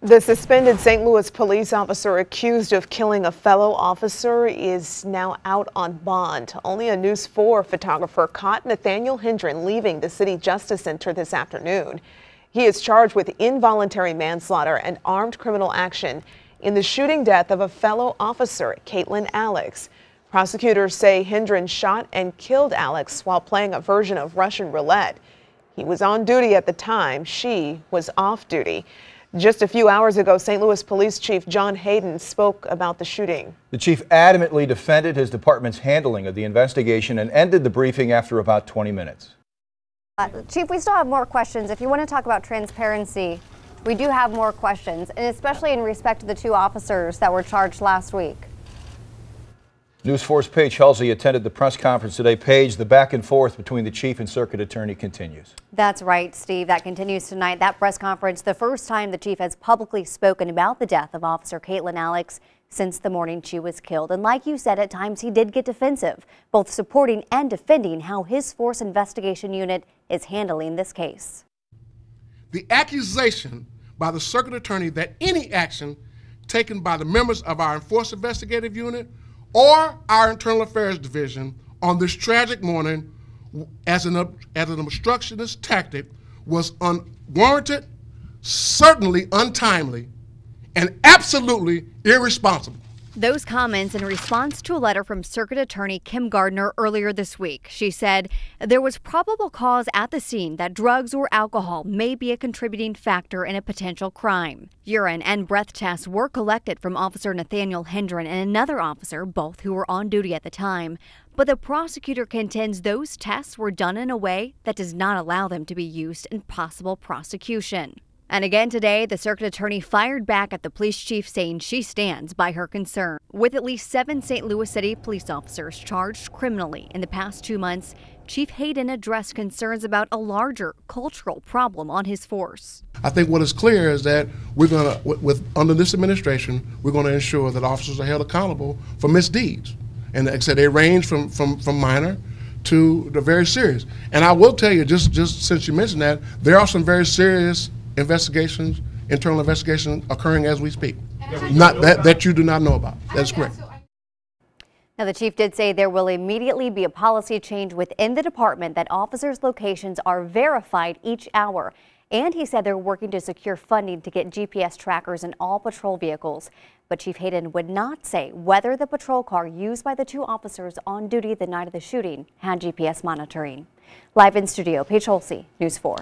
The suspended St. Louis police officer accused of killing a fellow officer is now out on bond. Only a News 4 photographer caught Nathaniel Hendren leaving the City Justice Center this afternoon. He is charged with involuntary manslaughter and armed criminal action in the shooting death of a fellow officer, Katlyn Alix. Prosecutors say Hendren shot and killed Alix while playing a version of Russian roulette. He was on duty at the time. She was off duty. Just a few hours ago, St. Louis Police Chief John Hayden spoke about the shooting. The chief adamantly defended his department's handling of the investigation and ended the briefing after about 20 minutes. Chief, we still have more questions. If you want to talk about transparency, we do have more questions, and especially in respect to the two officers that were charged last week. News 4's Paige Halsey attended the press conference today. Paige, the back and forth between the chief and circuit attorney continues. That's right, Steve. That continues tonight. That press conference, the first time the chief has publicly spoken about the death of Officer Katlyn Alix since the morning she was killed. And like you said, at times he did get defensive, both supporting and defending how his force investigation unit is handling this case. The accusation by the circuit attorney that any action taken by the members of our Enforced Investigative Unit or our Internal Affairs Division on this tragic morning as an obstructionist tactic was unwarranted, certainly untimely, and absolutely irresponsible. Those comments in response to a letter from Circuit Attorney Kim Gardner earlier this week. She said there was probable cause at the scene that drugs or alcohol may be a contributing factor in a potential crime. Urine and breath tests were collected from Officer Nathaniel Hendren and another officer, both who were on duty at the time. But the prosecutor contends those tests were done in a way that does not allow them to be used in possible prosecution. And again today, the circuit attorney fired back at the police chief, saying she stands by her concern. With at least 7 St. Louis City police officers charged criminally in the past 2 months, Chief Hayden addressed concerns about a larger cultural problem on his force. I think what is clear is that we're going to, under this administration, we're going to ensure that officers are held accountable for misdeeds. And like I said, they range from minor to the very serious. And I will tell you, just since you mentioned that, there are some very serious investigations, internal investigations occurring as we speak. Not that you do not know about. That's correct. Now, the chief did say there will immediately be a policy change within the department that officers' locations are verified each hour. And he said they're working to secure funding to get GPS trackers in all patrol vehicles. But Chief Hayden would not say whether the patrol car used by the two officers on duty the night of the shooting had GPS monitoring. Live in studio, Paige Halsey, News 4.